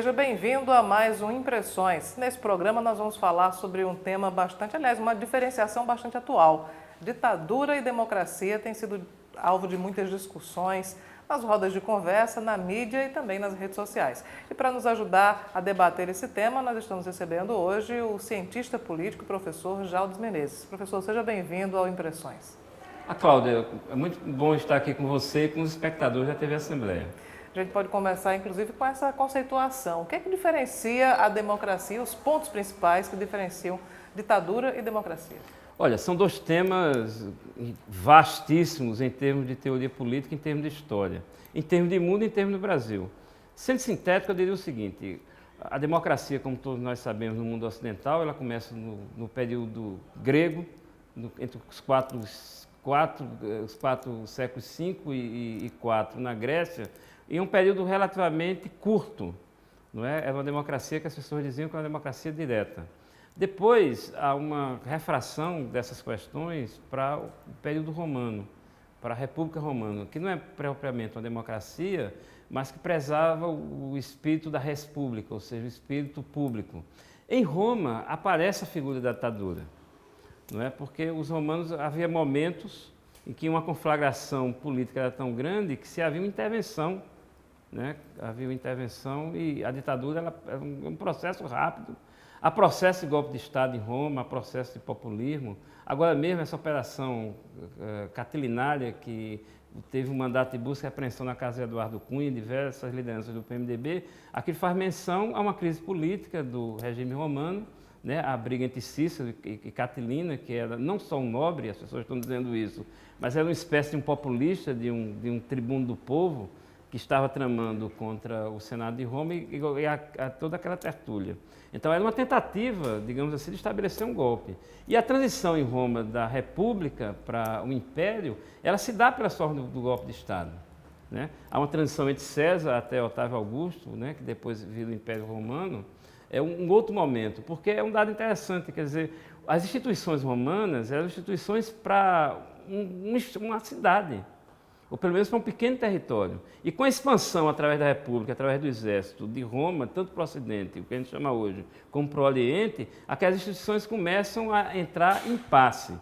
seja bem-vindo a mais um Impressões. Nesse programa nós vamos falar sobre um tema uma diferenciação bastante atual. Ditadura e democracia têm sido alvo de muitas discussões nas rodas de conversa, na mídia e também nas redes sociais. E para nos ajudar a debater esse tema, nós estamos recebendo hoje o cientista político, professor Jaldes Menezes. Professor, seja bem-vindo ao Impressões. Cláudia, é muito bom estar aqui com você e com os espectadores da TV Assembleia. A gente pode começar, inclusive, com essa conceituação. O que é que diferencia a democracia, os pontos principais que diferenciam ditadura e democracia? Olha, são dois temas vastíssimos em termos de teoria política, em termos de história, em termos de mundo e em termos do Brasil. Sendo sintético, eu diria o seguinte: a democracia, como todos nós sabemos, no mundo ocidental, ela começa no período grego, entre os quatro séculos 5 e 4 na Grécia, em um período relativamente curto. Não é? Era uma democracia que as pessoas diziam que era uma democracia direta. Depois, há uma refração dessas questões para o período romano, para a República Romana, que não é propriamente uma democracia, mas que prezava o espírito da república, ou seja, o espírito público. Em Roma, aparece a figura da ditadura, não é? Porque os romanos, havia momentos em que uma conflagração política era tão grande que se havia uma intervenção, né? Havia uma intervenção e a ditadura era um processo rápido. Há processo de golpe de Estado em Roma, há processo de populismo. Agora mesmo essa operação catilinária que teve um mandato de busca e apreensão na casa de Eduardo Cunha e diversas lideranças do PMDB, aqui faz menção a uma crise política do regime romano, né? A briga entre Cícero e Catilina, que era não só um nobre, as pessoas estão dizendo isso, mas era uma espécie de um populista, de um tribuno do povo, que estava tramando contra o Senado de Roma e toda aquela tertúlia. Então era uma tentativa, digamos assim, de estabelecer um golpe. E a transição em Roma da República para o Império, ela se dá pela forma do golpe de Estado, né? Há uma transição entre César até Otávio Augusto, né, que depois vira o Império Romano. É um outro momento, porque é um dado interessante, quer dizer, as instituições romanas eram instituições para uma cidade, ou pelo menos para um pequeno território. E com a expansão através da República, através do Exército, de Roma, tanto para o Ocidente, o que a gente chama hoje, como para o Oriente, aquelas instituições começam a entrar em impasse.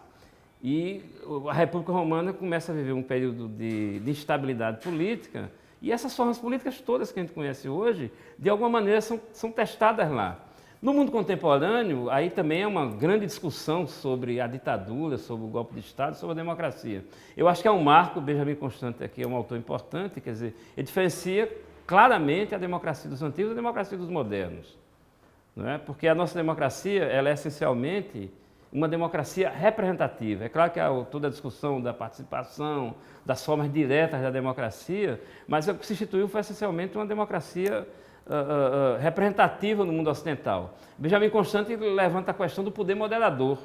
E a República Romana começa a viver um período de instabilidade política, e essas formas políticas todas que a gente conhece hoje, de alguma maneira, são testadas lá. No mundo contemporâneo, aí também é uma grande discussão sobre a ditadura, sobre o golpe de Estado, sobre a democracia. Eu acho que é um marco, Benjamin Constant aqui é um autor importante, quer dizer, ele diferencia claramente a democracia dos antigos da democracia dos modernos. Não é? Porque a nossa democracia, ela é essencialmente uma democracia representativa. É claro que há toda a discussão da participação, das formas diretas da democracia, mas o que se instituiu foi essencialmente uma democracia representativa no mundo ocidental. Benjamin Constant levanta a questão do poder moderador,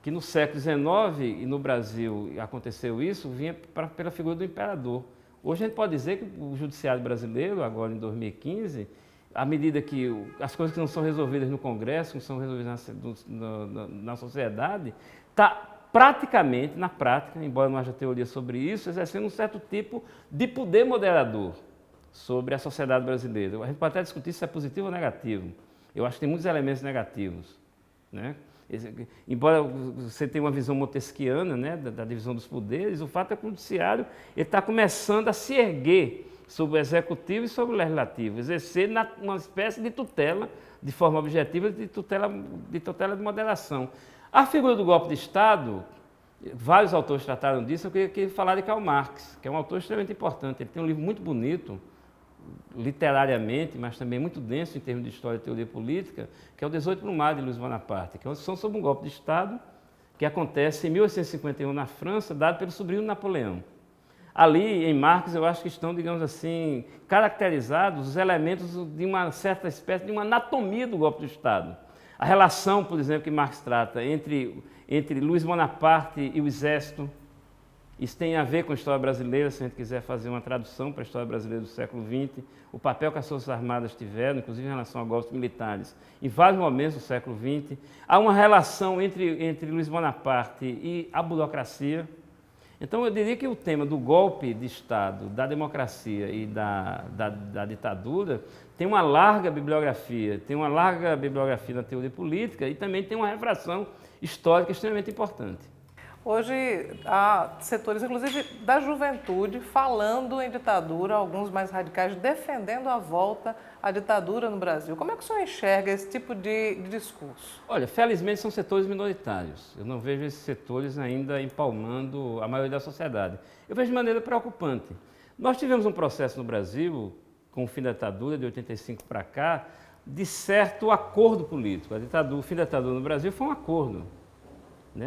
que no século XIX, e no Brasil aconteceu isso, vinha pela figura do imperador. Hoje a gente pode dizer que o judiciário brasileiro, agora em 2015, à medida que as coisas que não são resolvidas no Congresso, não são resolvidas na sociedade, está praticamente, na prática, embora não haja teoria sobre isso, exercendo um certo tipo de poder moderador sobre a sociedade brasileira. A gente pode até discutir se é positivo ou negativo. Eu acho que tem muitos elementos negativos, né? Embora você tenha uma visão montesquiana, né, da divisão dos poderes, o fato é que o judiciário está começando a se erguer sobre o executivo e sobre o legislativo, exercer uma espécie de tutela, de forma objetiva, de tutela de moderação. A figura do golpe de Estado, vários autores trataram disso, eu queria falar de Karl Marx, que é um autor extremamente importante. Ele tem um livro muito bonito, literariamente, mas também muito denso em termos de história e teoria política, que é o 18 Brumário, de Luiz Bonaparte, que é uma discussão sobre um golpe de Estado que acontece em 1851 na França, dado pelo sobrinho de Napoleão. Ali, em Marx, eu acho que estão, digamos assim, caracterizados os elementos de uma certa espécie de uma anatomia do golpe de Estado. A relação, por exemplo, que Marx trata entre Luiz Bonaparte e o Exército. Isso tem a ver com a história brasileira, se a gente quiser fazer uma tradução para a história brasileira do século XX, o papel que as Forças Armadas tiveram, inclusive em relação a golpes militares, em vários momentos do século XX. Há uma relação entre Luiz Bonaparte e a burocracia. Então, eu diria que o tema do golpe de Estado, da democracia e da ditadura tem uma larga bibliografia, na teoria política e também tem uma refração histórica extremamente importante. Hoje há setores, inclusive da juventude, falando em ditadura, alguns mais radicais defendendo a volta à ditadura no Brasil. Como é que o senhor enxerga esse tipo de discurso? Olha, felizmente são setores minoritários. Eu não vejo esses setores ainda empalmando a maioria da sociedade. Eu vejo de maneira preocupante. Nós tivemos um processo no Brasil, com o fim da ditadura, de 85 para cá, de certo acordo político. O fim da ditadura no Brasil foi um acordo.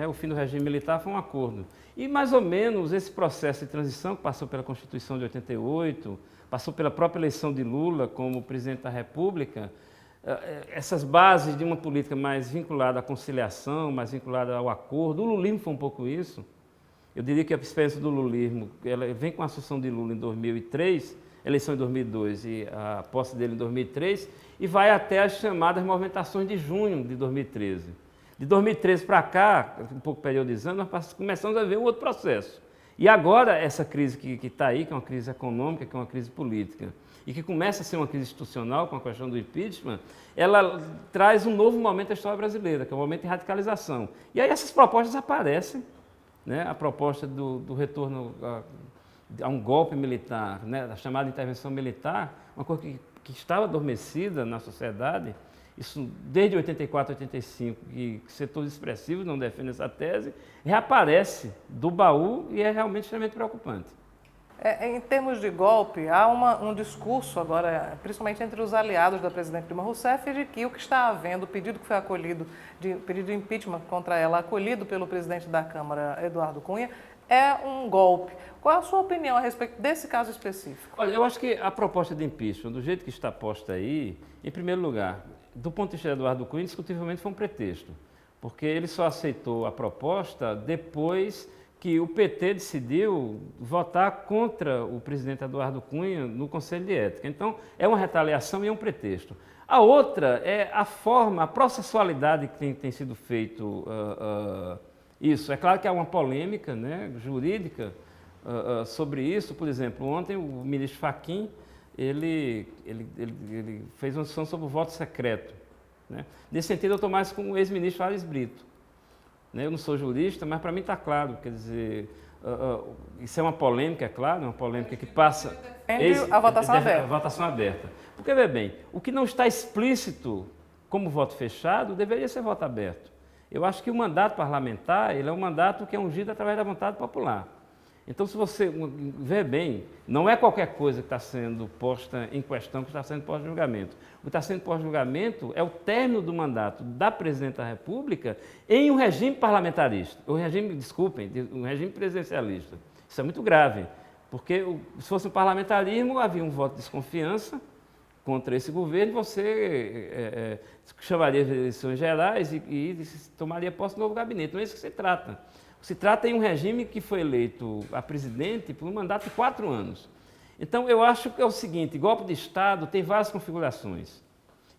O fim do regime militar foi um acordo. E, mais ou menos, esse processo de transição que passou pela Constituição de 88, passou pela própria eleição de Lula como presidente da República, essas bases de uma política mais vinculada à conciliação, mais vinculada ao acordo, o lulismo foi um pouco isso. Eu diria que a experiência do lulismo, ela vem com a assunção de Lula em 2003, eleição em 2002 e a posse dele em 2003, e vai até as chamadas movimentações de junho de 2013. De 2013 para cá, um pouco periodizando, nós começamos a ver um outro processo. E agora, essa crise que está aí, que é uma crise econômica, que é uma crise política, e que começa a ser uma crise institucional com a questão do impeachment, ela traz um novo momento da história brasileira, que é um momento de radicalização. E aí essas propostas aparecem, a proposta do retorno a um golpe militar, a chamada intervenção militar, uma coisa que estava adormecida na sociedade. Isso desde 84, 85, que setores expressivos não defendem essa tese, reaparece do baú e é realmente extremamente preocupante. Em termos de golpe, há um discurso agora, principalmente entre os aliados da presidente Dilma Rousseff, de que o que está havendo, o pedido que foi acolhido, pedido de impeachment contra ela, acolhido pelo presidente da Câmara, Eduardo Cunha, é um golpe. Qual é a sua opinião a respeito desse caso específico? Olha, eu acho que a proposta de impeachment, do jeito que está posta aí, em primeiro lugar, do ponto de vista de Eduardo Cunha, indiscutivelmente foi um pretexto, porque ele só aceitou a proposta depois que o PT decidiu votar contra o presidente Eduardo Cunha no Conselho de Ética. Então, é uma retaliação e é um pretexto. A outra é a forma, a processualidade que tem sido feito isso. É claro que há uma polêmica jurídica sobre isso. Por exemplo, ontem o ministro Fachin, ele fez uma discussão sobre o voto secreto. Nesse sentido, eu estou mais com o ex-ministro Aires Brito. Eu não sou jurista, mas para mim está claro, quer dizer, isso é uma polêmica, é claro, uma polêmica que passa... A votação aberta. A votação aberta. Porque, veja bem, o que não está explícito como voto fechado deveria ser voto aberto. Eu acho que o mandato parlamentar, ele é um mandato que é ungido através da vontade popular. Então, se você ver bem, não é qualquer coisa que está sendo posta em questão que está sendo posta em julgamento. O que está sendo posto em julgamento é o término do mandato da Presidente da República em um regime parlamentarista, um regime presidencialista. Isso é muito grave, porque se fosse um parlamentarismo, havia um voto de desconfiança contra esse governo, você chamaria as eleições gerais e tomaria posse do novo gabinete. Não é isso que se trata. Se trata em um regime que foi eleito a presidente por um mandato de 4 anos. Então, eu acho que é o seguinte, golpe de Estado tem várias configurações.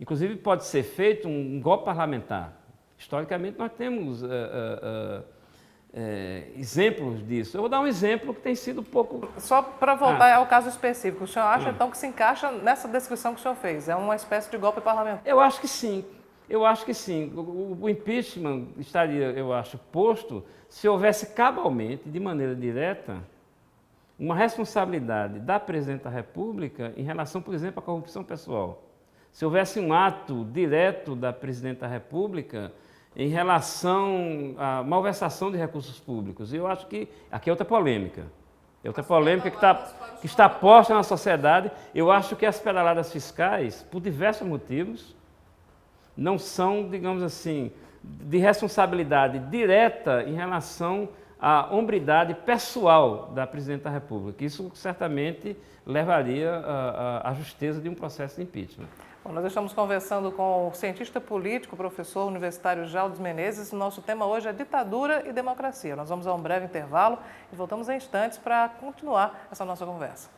Inclusive, pode ser feito um golpe parlamentar. Historicamente, nós temos exemplos disso. Eu vou dar um exemplo que tem sido um pouco... Só para voltar ao caso específico, o senhor acha, então, que se encaixa nessa descrição que o senhor fez? É uma espécie de golpe parlamentar? Eu acho que sim. Eu acho que sim. O impeachment estaria, eu acho, posto se houvesse cabalmente, de maneira direta, uma responsabilidade da Presidente da República em relação, por exemplo, à corrupção pessoal. Se houvesse um ato direto da Presidente da República em relação à malversação de recursos públicos. Eu acho que aqui é outra polêmica. É outra polêmica que está posta na sociedade. Eu acho que as pedaladas fiscais, por diversos motivos, não são, digamos assim, de responsabilidade direta em relação à hombridade pessoal da Presidente da República. Isso certamente levaria à justeza de um processo de impeachment. Bom, nós estamos conversando com o cientista político, professor universitário Jaldes Menezes. O nosso tema hoje é ditadura e democracia. Nós vamos a um breve intervalo e voltamos em instantes para continuar essa nossa conversa.